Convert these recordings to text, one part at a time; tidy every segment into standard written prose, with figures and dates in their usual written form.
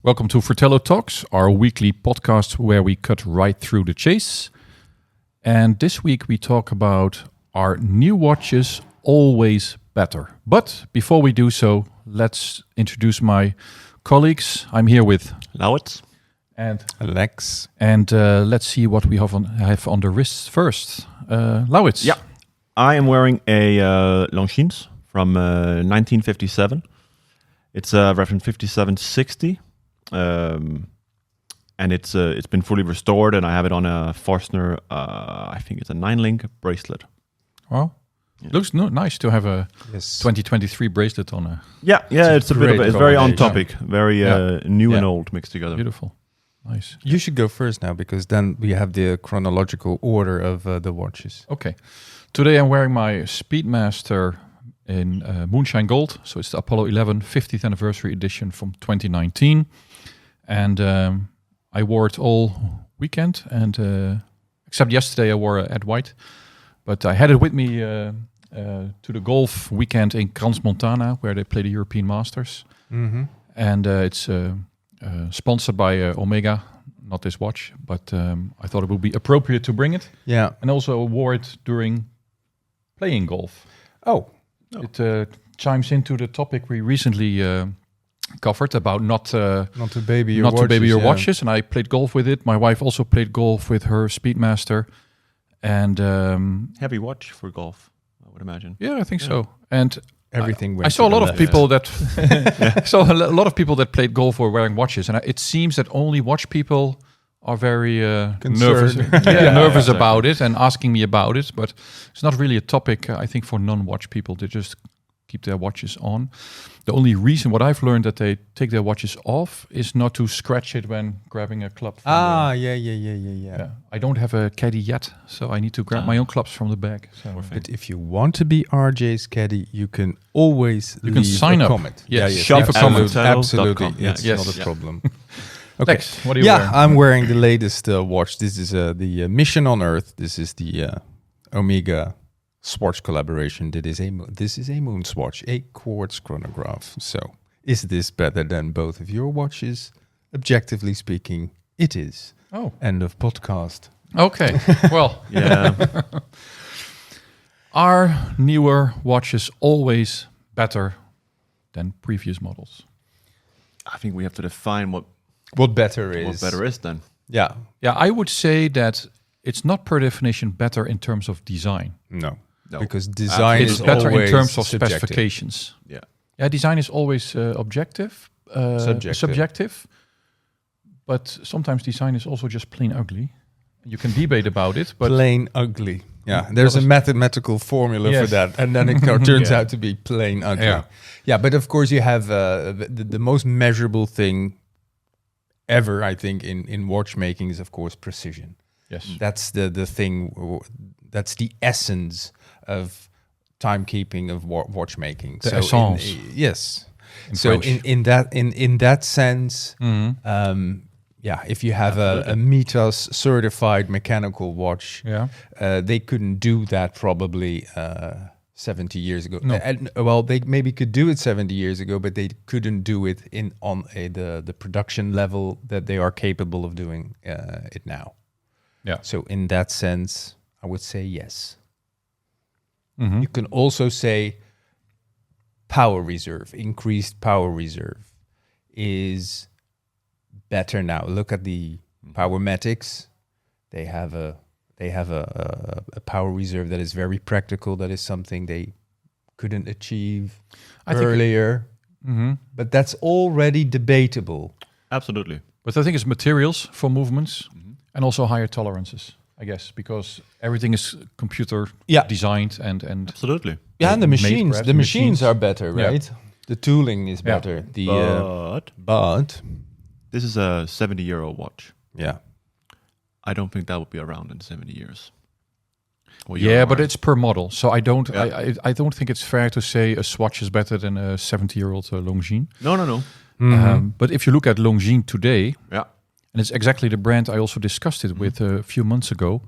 Welcome to Fratello Talks, our weekly podcast where we cut right through the chase. And this week we talk about are new watches always better? But before we do so, let's introduce my colleagues. I'm here with Laurits and Alex. And let's see what we have on the wrists first. Laurits. Yeah, I am wearing a Longines from 1957. It's a reference 5760. And it's been fully restored, and I have it on a Forstner. I think it's a 9-link bracelet. Well, yeah. Looks nice to have a 2023 bracelet on a. Yeah, it's a bit of it's very on topic, very new and Yeah. old mixed together. Beautiful, nice. You should go first now because then we have the chronological order of the watches. Okay, today I'm wearing my Speedmaster in Moonshine Gold, so it's the Apollo 11 50th anniversary edition from 2019. And I wore it all weekend, and except yesterday I wore it at white. But I had it with me to the golf weekend in Crans-Montana, where they play the European Masters. Mm-hmm. And it's sponsored by Omega, not this watch, but I thought it would be appropriate to bring it. Yeah. And also wore it during playing golf. Oh. It chimes into the topic we recently covered about not to baby your watches, and I played golf with it. My wife also played golf with her Speedmaster, and Heavy watch for golf, I would imagine. Yeah, I think so. And everything. I saw a lot of people that I saw a lot of people that played golf were wearing watches, and it seems that only watch people are very nervous, nervous about it and asking me about it. But it's not really a topic, I think, for non-watch people. They just keep their watches on. The only reason, what I've learned, that they take their watches off is not to scratch it when grabbing a club. Yeah. I don't have a caddy yet, so I need to grab my own clubs from the bag. So. But if you want to be RJ's caddy, you can always sign a up. comment. Yes. Shop leave a comment. Absolutely. Yes. It's not a problem. Okay. Lex, what are you wearing? I'm wearing the latest watch. This is the Mission on Earth. This is the Omega Swatch collaboration. This is a moon swatch, a quartz chronograph. So is this better than both of your watches? Objectively speaking, it is. Oh. End of podcast. Okay. Well, Yeah. are newer watches always better than previous models? I think we have to define what better is then. Yeah. I would say that it's not per definition better in terms of design. No. No. Because design It's is better in always terms of subjective. specifications. Yeah. Design is always objective, subjective. But sometimes design is also just plain ugly. You can debate about it, but plain ugly. Yeah, there's a mathematical formula for that, and then it turns out to be plain ugly. Yeah, but of course you have the most measurable thing ever, I think, in watchmaking is, of course, precision. yes, That's the thing. That's the essence of timekeeping of watchmaking. The essence. Yes. In so French. in that sense, if you have a Mitas certified mechanical watch, they couldn't do that probably 70 years ago. No. Well, they maybe could do it 70 years ago, but they couldn't do it on the production level that they are capable of doing it now. Yeah. So in that sense, I would say yes. Mm-hmm. You can also say power reserve, increased power reserve is better now. Look at the Powermatics. They have a power reserve that is very practical. That is something they couldn't achieve earlier. But that's already debatable. Absolutely. But I think it's materials for movements and also higher tolerances, I guess, because everything is computer designed and Absolutely. Yeah, and the made, machines are better, right? The tooling is better. But this is a 70-year-old watch. Yeah. I don't think that would be around in 70 years. But it's per model. So I don't think it's fair to say a Swatch is better than a 70-year-old Longines. No. But if you look at Longines today, Yeah. and it's exactly the brand I also discussed it with a few months ago,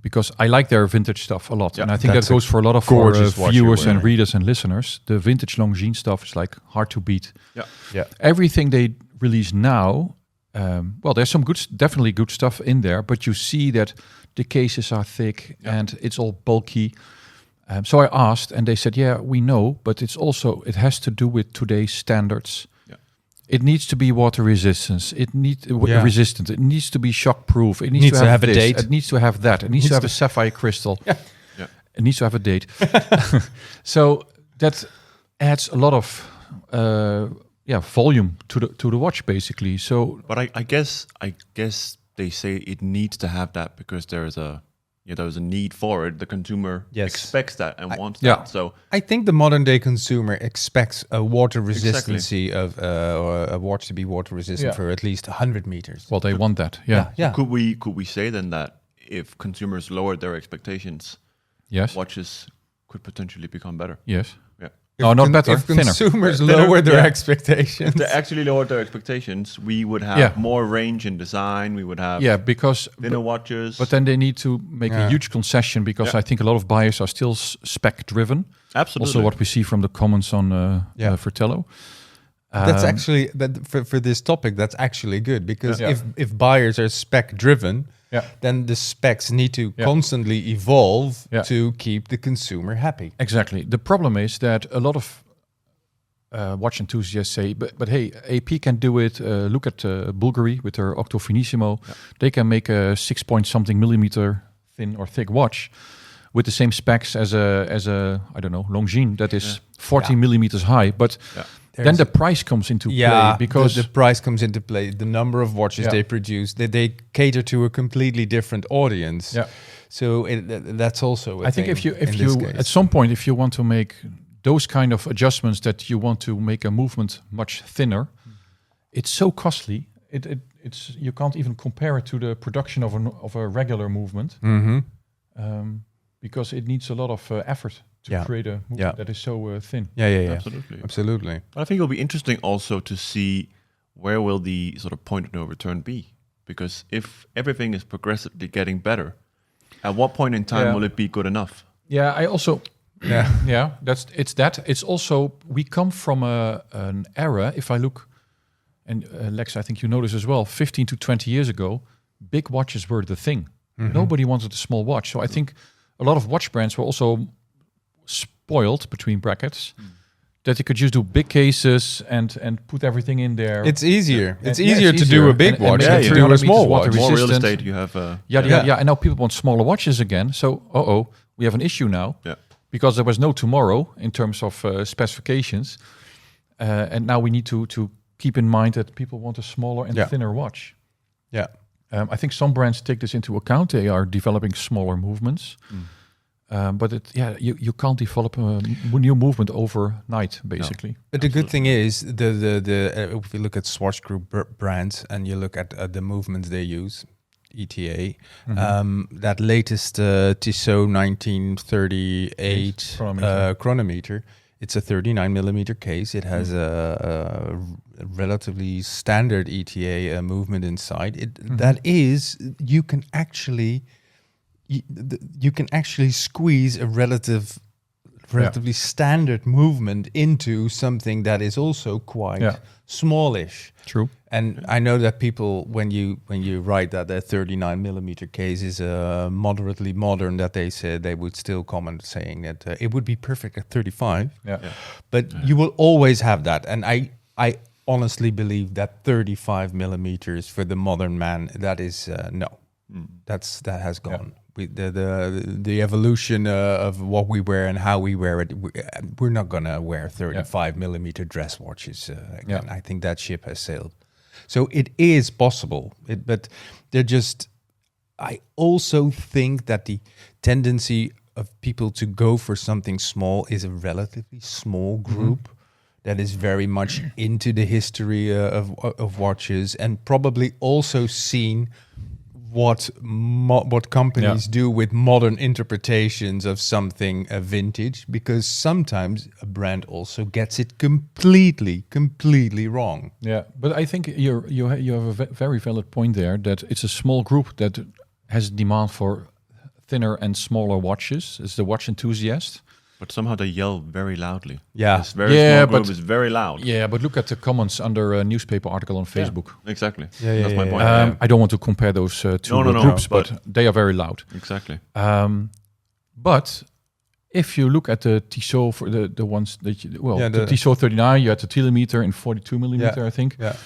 because I like their vintage stuff a lot. Yeah, and I think that goes for a lot of gorgeous watch viewers you're and readers and listeners. The vintage Longines stuff is like hard to beat. Yeah. Everything they released now, well, there's some definitely good stuff in there, but you see that the cases are thick and it's all bulky. So I asked, and they said, "Yeah, we know, but it has to do with today's standards. Yeah. It needs to be water resistant. Resistant. It needs to be shock proof. It needs to have a date. It needs to have that. It needs to have a sapphire crystal. Yeah. Yeah. It needs to have a date." So that adds a lot of volume to the watch, basically. So, but I guess they say it needs to have that because there's a need for it. The consumer expects that and wants that. So I think the modern day consumer expects a water resistancy of or a watch to be water resistant for at least 100 meters. Well, they want that. Yeah. So could we say then that if consumers lowered their expectations, watches could potentially become better? Yes. Yeah. Not better. If consumers lower their expectations, if they actually lowered their expectations, we would have more range in design. We would have because thinner watches. But then they need to make a huge concession because I think a lot of buyers are still spec driven. Absolutely. Also, what we see from the comments on Fratello. That's actually for this topic. That's actually good because if buyers are spec driven, then the specs need to constantly evolve to keep the consumer happy. Exactly. The problem is that a lot of watch enthusiasts say, but hey, AP can do it. Look at Bulgari with their Octo Finissimo. Yeah. They can make a 6-point-something millimeter thin or thick watch with the same specs as a I don't know, Longines that is 40 millimeters high. But then the price comes into play because the price comes into play. The number of watches they produce, they cater to a completely different audience. Yeah. So that's also a I think if you at some point, if you want to make those kind of adjustments that you want to make a movement much thinner, it's so costly. It's you can't even compare it to the production of a regular movement, because it needs a lot of effort to create a movement that is so thin. Yeah. Absolutely. But I think it'll be interesting also to see where will the sort of point of no return be, because if everything is progressively getting better, at what point in time will it be good enough? Yeah, I also. It's also we come from an era. If I look, and Lex, I think you know this as well. 15 to 20 years ago, big watches were the thing. Nobody wanted a small watch. So I think a lot of watch brands were also spoiled, between brackets, that they could just do big cases and put everything in there. It's easier. It's easier to do a big watch than to do a small watch. More real estate you have. And now people want smaller watches again. So we have an issue now. Yeah. Because there was no tomorrow in terms of specifications. And now we need to keep in mind that people want a smaller and thinner watch. Yeah. I think some brands take this into account. They are developing smaller movements. But you can't develop a new movement overnight, basically. No. But the good thing is, if you look at Swatch Group brands and you look at the movements they use, ETA, that latest Tissot 1938 chronometer, it's a 39 millimeter case. It has a relatively standard ETA movement inside. That is, you can actually squeeze a relatively standard movement into something that is also quite smallish. True. And I know that people, when you write that the 39 millimeter case is moderately modern, that they said they would still comment saying that it would be perfect at 35. But you will always have that. And I honestly believe that 35 millimeters for the modern man, that is that has gone. The evolution of what we wear and how we wear it, we're not going to wear 35 millimeter dress watches again. I think that ship has sailed. So it is possible, but they're just. I also think that the tendency of people to go for something small is a relatively small group that is very much into the history of watches, and probably also seen what companies do with modern interpretations of something vintage, because sometimes a brand also gets it completely wrong. Yeah, but I think you have a very valid point there, that it's a small group that has demand for thinner and smaller watches. It's the watch enthusiast. But somehow they yell very loudly. Yeah. This very small group is very loud. Yeah, but look at the comments under a newspaper article on Facebook. Exactly. Yeah, That's my point. I don't want to compare those two groups, but they are very loud. Exactly. But if you look at the Tissot for the ones that the Tissot 39, you had the telemeter in 42 millimeter, I think. Yeah.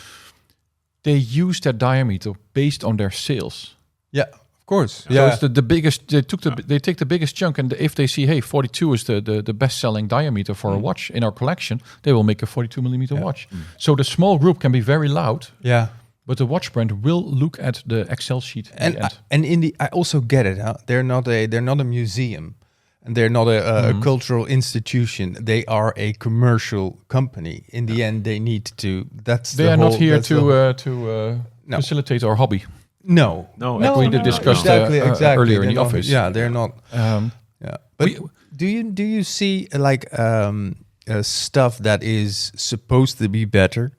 They use that diameter based on their sales. Yeah, of course. So it's the biggest. They take the biggest chunk, and if they see, hey, 42 is the best selling diameter for a watch in our collection, they will make a 42 millimeter watch. So the small group can be very loud. Yeah. But the watch brand will look at the Excel sheet at the end. And I also get it. Huh? They're not a museum, and they're not a cultural institution. They are a commercial company. In the end, they need to. They are not here to facilitate our hobby. No, we discussed exactly. earlier in the office. Yeah, they're not. But do you see like stuff that is supposed to be better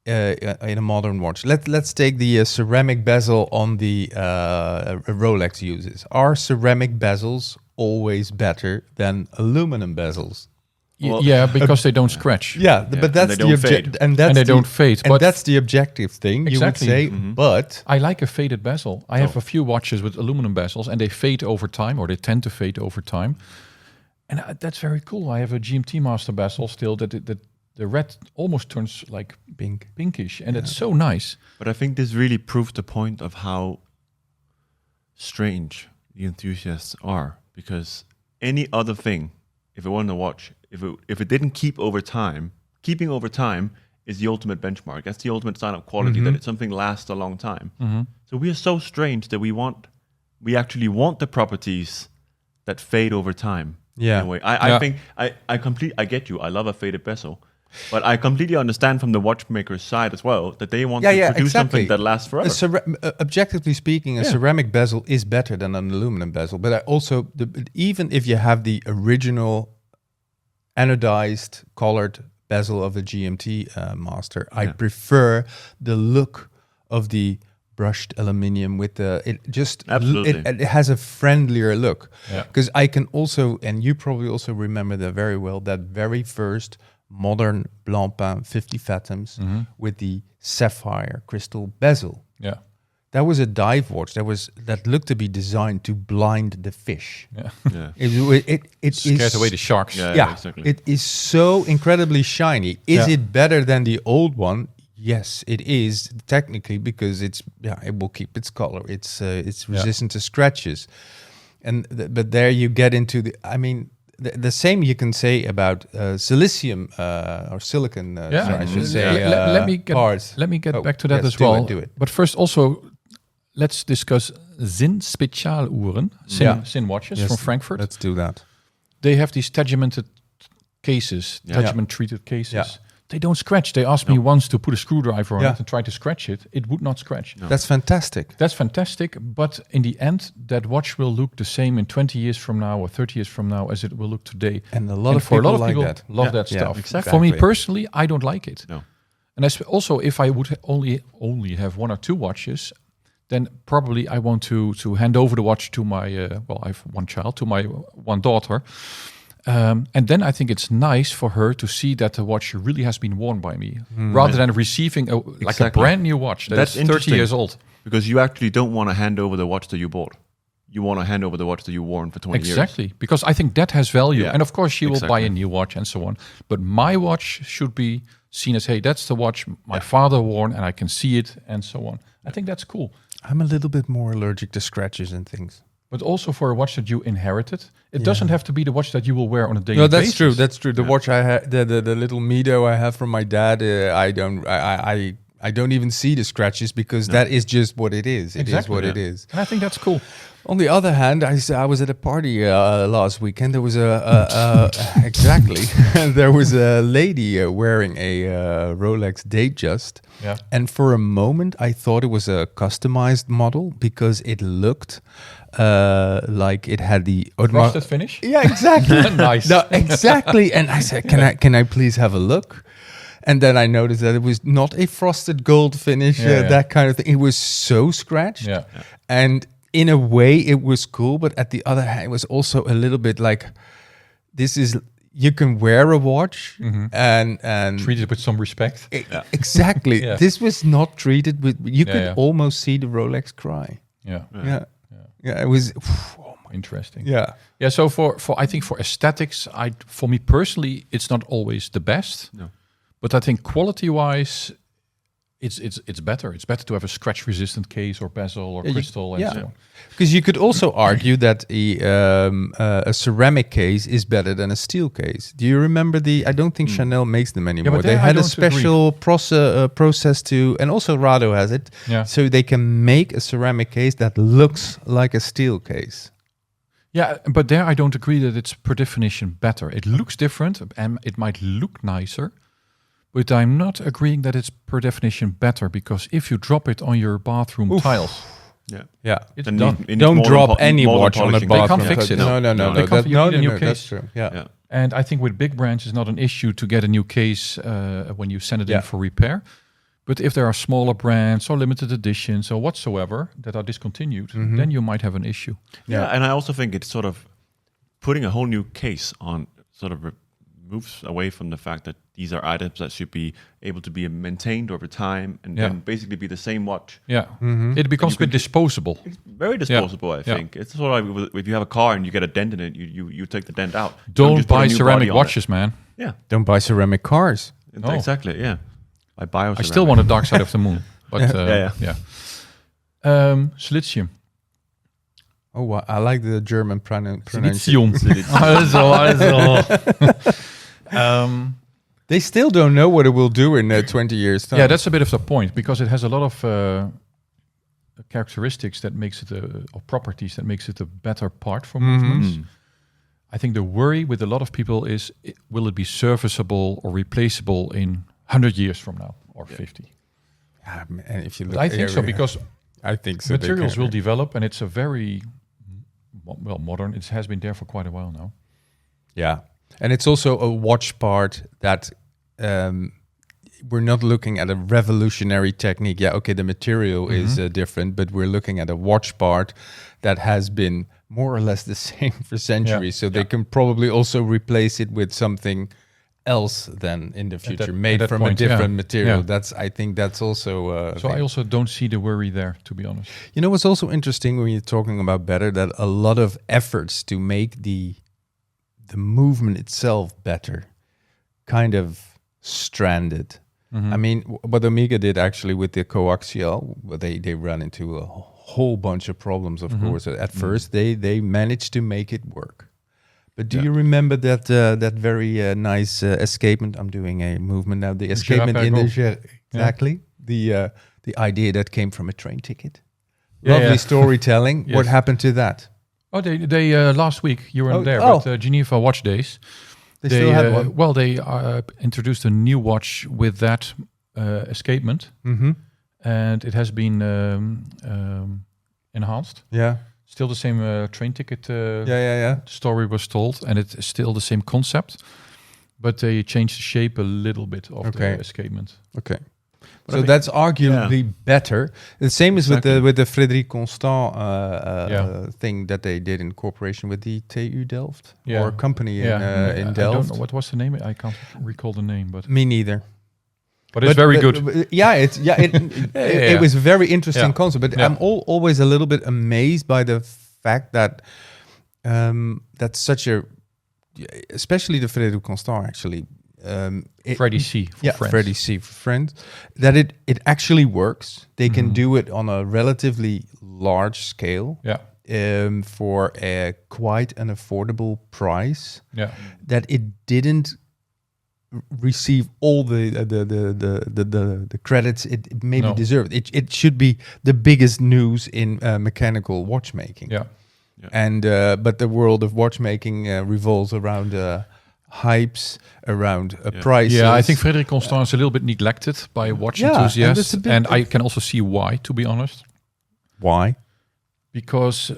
in a modern watch? Let's take the ceramic bezel on the Rolex uses. Are ceramic bezels always better than aluminum bezels? Because they don't scratch. But that's the objective, and they don't fade. And that's the objective thing. Exactly. You would say, but I like a faded bezel. I have a few watches with aluminum bezels, and they fade over time, or they tend to fade over time, and that's very cool. I have a GMT Master bezel still that the red almost turns like pinkish, and it's so nice. But I think this really proves the point of how strange the enthusiasts are, because any other thing, if it wasn't a watch, if it didn't keep over time, keeping over time is the ultimate benchmark. That's the ultimate sign of quality, that something lasts a long time. So we are so strange that we actually want the properties that fade over time. Yeah. In a way. I think I get you. I love a faded bezel. But I completely understand from the watchmaker's side as well that they want to produce something that lasts forever. Objectively speaking, a ceramic bezel is better than an aluminum bezel. But I also, even if you have the original anodized colored bezel of a GMT Master, I prefer the look of the brushed aluminium with it has a friendlier look. Because I can also, and you probably also remember that very well, that very first modern Blancpain 50 Fathoms with the sapphire crystal bezel. Yeah. That was a dive watch that looked to be designed to blind the fish. It scared away the sharks. Exactly. It is so incredibly shiny. Is it better than the old one? Yes, it is technically, because it will keep its color. It's resistant to scratches, but there you get into the same you can say about silicium or silicon. I should say. Let me get back to that as well. Do it. But first, also, let's discuss Zin Specialuhren, Zin watches from Frankfurt. Let's do that. They have these tegimented cases, treated cases. Yeah. They don't scratch. They asked me once to put a screwdriver on it and try to scratch it. It would not scratch. No. That's fantastic. That's fantastic. But in the end, that watch will look the same in 20 years from now or 30 years from now as it will look today. And a lot of people love that stuff. Exactly. For me personally, I don't like it. No. And also, if I would only have one or two watches, then probably I want to hand over the watch to my, I have one child, to my one daughter. And then I think it's nice for her to see that the watch really has been worn by me, rather than receiving a brand new watch that's 30 years old. Because you actually don't want to hand over the watch that you bought. You want to hand over the watch that you worn for 20 years. Exactly, because I think that has value. And of course, she will buy a new watch and so on. But my watch should be seen as, hey, that's the watch my father worn and I can see it and so on. I think that's cool. I'm a little bit more allergic to scratches and things. But also for a watch that you inherited, it doesn't have to be the watch that you will wear on a daily basis. No, that's true. That's true. The watch I had, the little Mido I have from my dad, I don't even see the scratches because that is just what it is. It is what it is. And I think that's cool. On the other hand, I was at a party last weekend. There was exactly. There was a lady wearing a Rolex Datejust, and for a moment I thought it was a customized model because it looked like it had the frosted finish. Yeah, exactly. Nice. No, exactly. And I said, "Can I please have a look?" And then I noticed that it was not a frosted gold finish, that kind of thing. It was so scratched, and in a way, it was cool, but at the other hand, it was also a little bit like, this is you can wear a watch and Treat it with some respect. Exactly. Yeah. This was not treated with. You could yeah. almost see the Rolex cry. Yeah. Yeah. It was. Interesting. Yeah. Yeah. So for I think for aesthetics, for me personally, it's not always the best. No. But I think quality-wise, it's better. It's better to have a scratch-resistant case or bezel or crystal and so on. Because you could also argue that a ceramic case is better than a steel case. Do you remember I don't think Chanel makes them anymore. but they I had a don't special process to, and also Rado has it, so they can make a ceramic case that looks like a steel case. Yeah, but there I don't agree that it's per definition better. It looks different and it might look nicer, but I'm not agreeing that it's per definition better, because if you drop it on your bathroom tiles, it's Then done. Don't drop any watch on a polishing. bathroom. They can't fix it. No. They can't- you need a new That's case. true. Yeah. And I think with big brands, it's not an issue to get a new case when you send it in for repair. But if there are smaller brands or limited editions or whatsoever that are discontinued, then you might have an issue. Yeah, and I also think it's sort of putting a whole new case on sort of moves away from the fact that these are items that should be able to be maintained over time and basically be the same watch. Yeah, it becomes a bit disposable. It's very disposable, I think. It's sort of like if you have a car and you get a dent in it, you take the dent out. Don't just put a buy new ceramic body on watches, it. man. Yeah, Don't buy ceramic cars. No. exactly. Yeah, I still want a dark side of the moon. But silicium. Oh, wow. I like the German pronunciation. Silicium. Also. They still don't know what it will do in 20 years' time. Yeah, that's a bit of the point, because it has a lot of characteristics that makes it or properties that makes it a better part for movements. I think the worry with a lot of people is, will it be serviceable or replaceable in 100 years from now or 50? And if you look, I think so, because I think so. materials will develop, and it's a very modern. It has been there for quite a while now. Yeah, and it's also a watch part that we're not looking at a revolutionary technique. Yeah, okay, the material is different, but we're looking at a watch part that has been more or less the same for centuries. So they can probably also replace it with something else then in the future, made from a different material. I think that's also. So I also don't see the worry there, to be honest. You know what's also interesting when you're talking about better, that a lot of efforts to make the movement itself better kind of stranded. I mean, what Omega did actually with the coaxial, they ran into a whole bunch of problems, of course. At first, they managed to make it work. But do you remember that very nice escapement? I'm doing a movement now. The escapement in the exactly the idea that came from a train ticket. Lovely storytelling. Yes. What happened to that? Oh, they last week you weren't there, but Geneva Watch Days. They still had one. Well, they introduced a new watch with that escapement, and it has been enhanced. Yeah. Still the same train ticket story was told, and it's still the same concept, but they changed the shape a little bit of the escapement. Okay. So that's arguably better. The same is with the Frédéric Constant thing that they did in cooperation with the TU Delft or company in Delft. I don't know what was the name. I can't recall the name, but me neither. But it's very good. It was a very interesting concept. But I'm always a little bit amazed by the fact that that's such a, especially the Frédéric Constant actually. Freddie C. For friends. Freddie C. for friends. That it actually works. They can do it on a relatively large scale. For a quite an affordable price. That it didn't receive all the credits it maybe deserved. It should be the biggest news in mechanical watchmaking. And but the world of watchmaking revolves around hypes, around prices. Yeah, I think Frédéric Constant is a little bit neglected by watch enthusiasts, and I can also see why, to be honest. Why? Because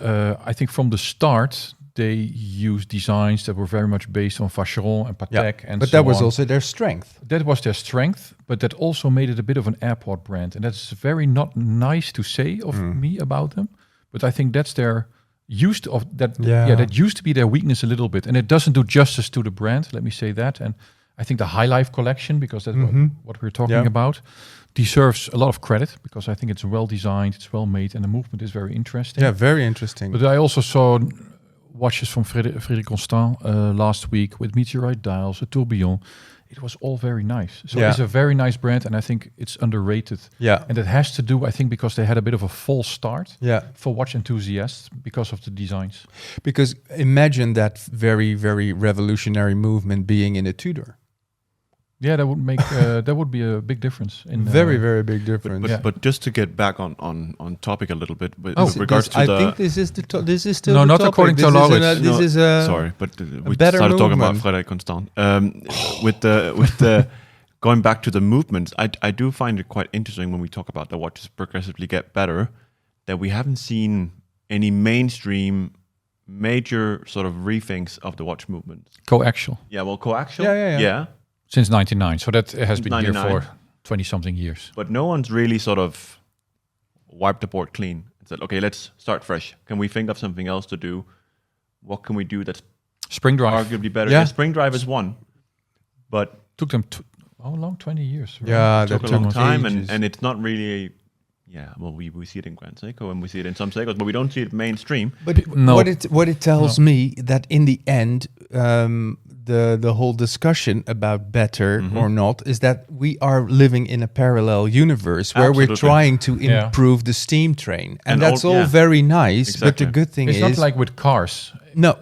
I think from the start they used designs that were very much based on Vacheron and Patek, and but that was also their strength. That was their strength, but that also made it a bit of an airport brand, and that's very not nice to say of me about them. But I think that's their used of that. Yeah. That used to be their weakness a little bit, and it doesn't do justice to the brand. Let me say that. And I think the High Life collection, because that's what we're talking about, deserves a lot of credit because I think it's well designed, it's well made, and the movement is very interesting. Yeah, very interesting. But I also saw watches from Frédéric Constant last week with meteorite dials, a tourbillon. It was all very nice. So it's a very nice brand, and I think it's underrated. Yeah. And it has to do, I think, because they had a bit of a false start for watch enthusiasts because of the designs. Because imagine that very, very revolutionary movement being in a Tudor. Yeah, that would make that would be a big difference. In Very, very big difference. But just to get back on topic a little bit, with This- regards this- to I the... think this is this is still No, the not topic. according to This is Laurits. This is a sorry, but we better started talking about movement. Frédéric Constant. With the going back to the movements, I do find it quite interesting when we talk about the watches progressively get better, that we haven't seen any mainstream major sort of rethinks of the watch movements. coaxial Yeah, well, coaxial. Yeah. since '99, so that has been here 99. for 20-something years. But no one's really sort of wiped the board clean and said, okay, let's start fresh. Can we think of something else to do? What can we do that's Spring drive arguably better? Yeah. Spring drive is one, but took them how long? 20 years. Right? Yeah, took that a long took time, ages. and it's not really well, we see it in Grand Seiko and we see it in some Seikos, but we don't see it mainstream. But No. what it tells me that in the end, the whole discussion about better or not is that we are living in a parallel universe where we're Absolutely. trying to Yeah. improve the steam train, and And that's all- all yeah. very nice. But Exactly. the good thing It's is, not like with cars, no,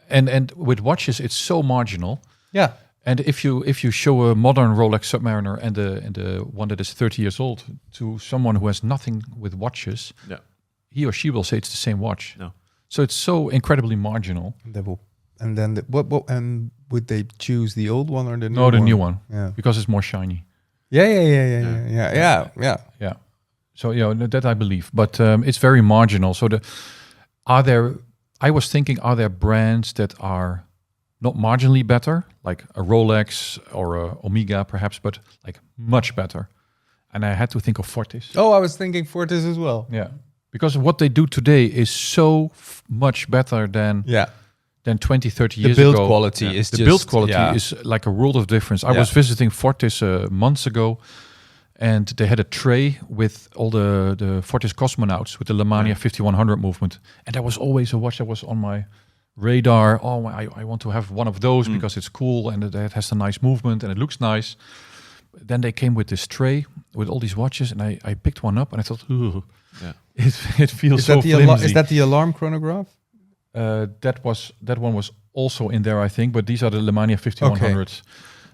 and with watches, it's so marginal. yeah, And if you show a modern Rolex Submariner and the one that is 30 years old to someone who has nothing with watches, Yeah. he or she will say it's the same watch. No. So it's so incredibly marginal. that will, and then and would they choose the old one or the new No, the one? new one, Yeah. because it's more shiny. Yeah. Yeah. So that I believe, but it's very marginal. So I was thinking, are there brands that are not marginally better, like a Rolex or a Omega perhaps, but like much better? And I had to think of Fortis. Oh, I was thinking Fortis as well. Yeah, because what they do today is so much better than 20, 30 The years build ago. quality is The just build quality is like a world of difference. I was visiting Fortis months ago, and they had a tray with all the Fortis cosmonauts with the Lemania 5100 movement, and that was always a watch that was on my radar. Oh, I want to have one of those because it's cool and it has a nice movement and it looks nice. Then they came with this tray with all these watches, and I picked one up and I thought, ooh, it feels so flimsy. Is that the alarm chronograph? That one was also in there, I think, but these are the Lemania 5100s.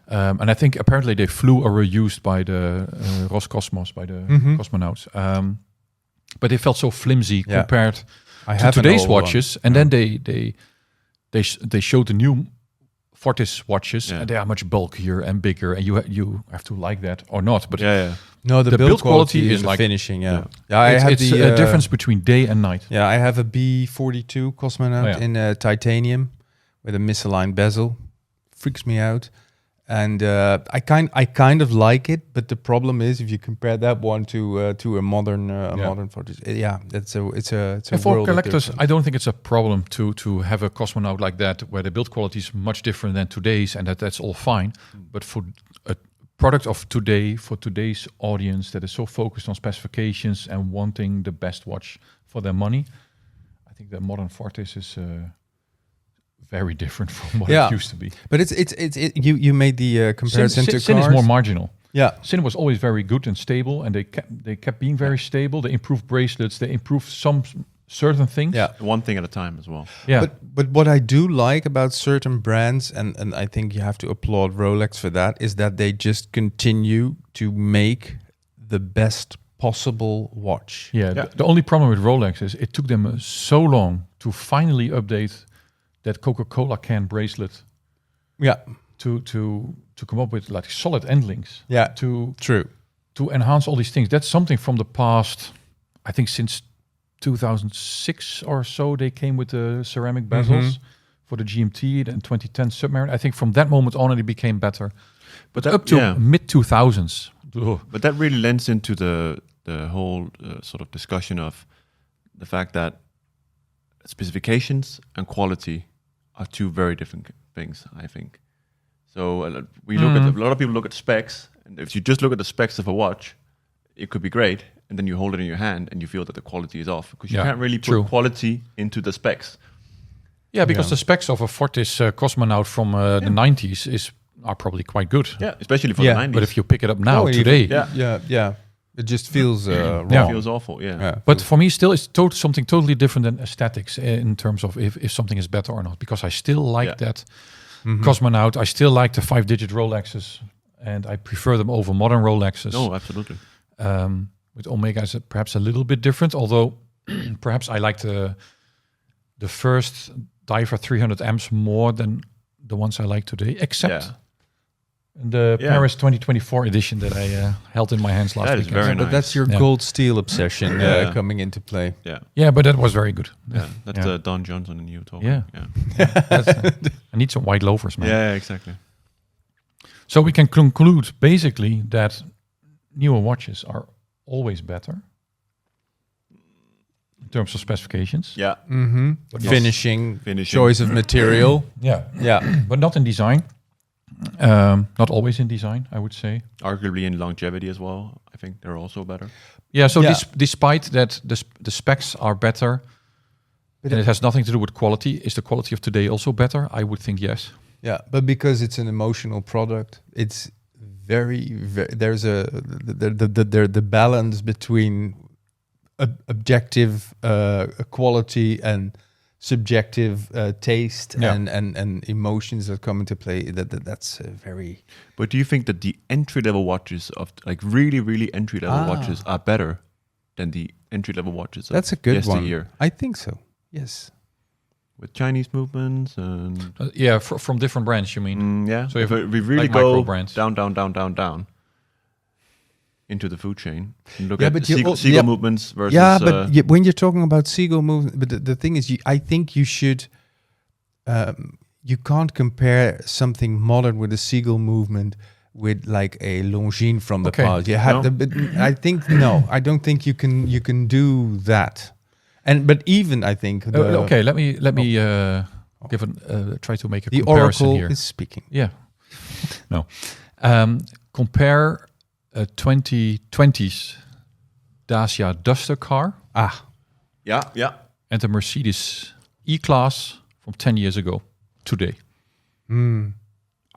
And I think apparently they flew or were used by the Roscosmos, by the cosmonauts. But they felt so flimsy compared to today's watches. And then they showed the new Fortis watches, and they are much bulkier and bigger, and you have to like that or not. But No, the build quality is like finishing. I it's, have it's a difference between day and night. Yeah, I have a B42 Cosmonaut in titanium with a misaligned bezel. Freaks me out, and I kind of like it. But the problem is, if you compare that one to a modern modern Fortis, it's a And for world of collectors, difference. I don't think it's a problem to have a Cosmonaut like that, where the build quality is much different than today's, and that's all fine. But for a product of today, for today's audience that is so focused on specifications and wanting the best watch for their money, I think the modern Fortis is very different from what it used to be. But you made the comparison to Sin cars. is more marginal. Yeah. Sin was always very good and stable, and they kept being very stable. They improved bracelets. They improved some certain things. Yeah. One thing at a time as well. Yeah. But what I do like about certain brands, and I think you have to applaud Rolex for that, is that they just continue to make the best possible watch. Yeah. The only problem with Rolex is it took them so long to finally update that Coca-Cola can bracelet. Yeah. To come up with like solid end links. Yeah. To enhance all these things. That's something from the past. I think since 2006 or so, they came with the ceramic bezels for the GMT and 2010 Submariner. I think from that moment on, it became better. But that- up to yeah. mid 2000s. But that really lends into the whole sort of discussion of the fact that specifications and quality are two very different things, I think. So we look at a lot of people look at specs, and if you just look at the specs of a watch, it could be great, and then you hold it in your hand and you feel that the quality is off because you can't really put quality into the specs. Yeah, because the specs of a Fortis Cosmonaut from the 90s are probably quite good. Yeah, especially for the 90s. But if you pick it up now, today... It just feels wrong. It feels awful, But for me, still, it's something totally different than aesthetics in terms of if something is better or not. Because I still like that Cosmonaut. I still like the 5-digit Rolexes. And I prefer them over modern Rolexes. No, absolutely. With Omega is perhaps a little bit different. Although, perhaps I like the first Diver 300 amps more than the ones I like today. Except... the Paris 2024 edition that I held in my hands last week. Very nice. But that's your gold steel obsession coming into play. Yeah, but that was very good. Yeah, that's Don Johnson and you talking. I need some white loafers, man. Yeah, exactly. So we can conclude basically that newer watches are always better in terms of specifications. Yeah. But finishing, choice of material. But not in design. Not always in design, I would say. Arguably in longevity as well. I think they're also better. Yeah, so despite that the specs are better, and it has nothing to do with quality, is the quality of today also better? I would think yes. Yeah, but because it's an emotional product, it's very there's the balance between objective quality and subjective taste and emotions that come into play. That's very. But do you think that the entry level watches of like really entry level watches are better than the entry level watches? That's a good yesteryear? One. I think so. Yes. With Chinese movements and from different brands, you mean? So if we really go down into the food chain and look at Seagull movements versus... but when you're talking about Seagull movement, but the thing is, I think you should... you can't compare something modern with a Seagull movement with like a Longines from the past. You have I don't think you can do that. But even I think let me try to make a the comparison Oracle here. is speaking. Yeah. No. Compare a 2020s Dacia Duster car. Yeah. And the Mercedes E-Class from 10 years ago today.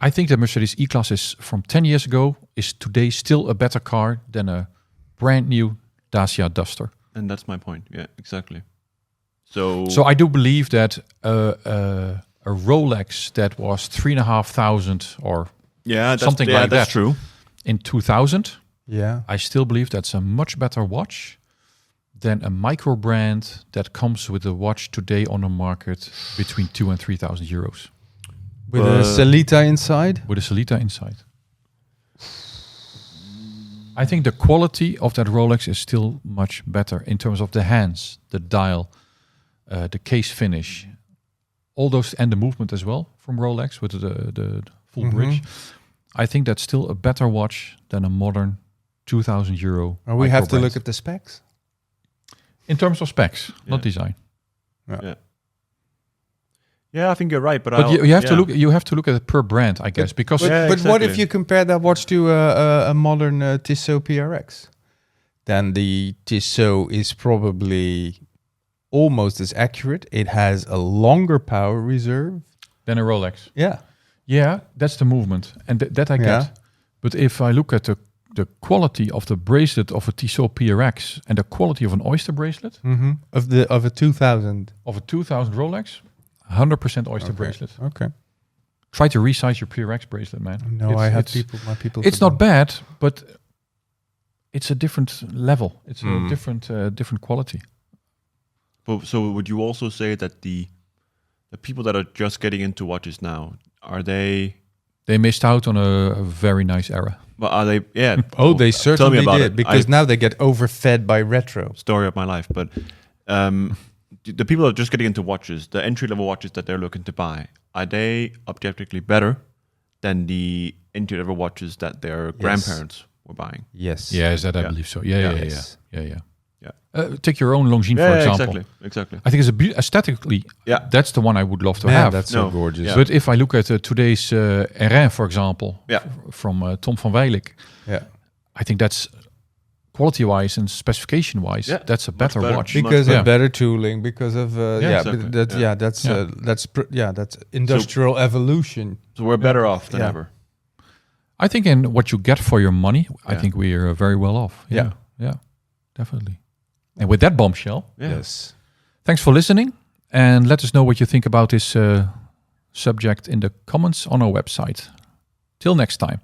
I think the Mercedes E-Class is from 10 years ago is today still a better car than a brand new Dacia Duster. And that's my point. Yeah, exactly. So I do believe that a Rolex that was 3,500 or something like that. That's true. In 2000, I still believe that's a much better watch than a micro brand that comes with a watch today on the market between 2,000 and 3,000 euros. With a Celita inside? With a Celita inside. I think the quality of that Rolex is still much better in terms of the hands, the dial, the case finish, all those, and the movement as well from Rolex with the full bridge. I think that's still a better watch than a modern 2,000 euro. Or we have to look at the specs? In terms of specs, not design. Yeah, I think you're right, but you have to look. You have to look at it per brand, I guess, because. But what if you compare that watch to a modern Tissot PRX? Then the Tissot is probably almost as accurate. It has a longer power reserve than a Rolex. Yeah, that's the movement, and that I get. But if I look at the quality of the bracelet of a Tissot PRX and the quality of an Oyster bracelet of a 2000 Rolex. 100% Oyster bracelet. Okay. Try to resize your PRX bracelet, man. No, I have my people. It's not bad, but it's a different level. It's a different quality. But so would you also say that the people that are just getting into watches now, are they? They missed out on a very nice era. But are they? Yeah. They certainly did, because now they get overfed by retro. Story of my life, but. The people that are just getting into watches, the entry-level watches that they're looking to buy, are they objectively better than the entry-level watches that their grandparents were buying? Yes. Yes, I believe so. Yeah. Take your own Longines, for example. Exactly. I think it's aesthetically, that's the one I would love to have. That's so gorgeous. Yeah. But if I look at today's R1, for example, from Tom van Wijlik, I think that's quality-wise and specification-wise, that's a better watch because of better tooling, because of that's industrial evolution. So we're better off than ever. I think in what you get for your money, I think we are very well off. Yeah, definitely. And with that bombshell, yes, thanks for listening, and let us know what you think about this subject in the comments on our website. Till next time.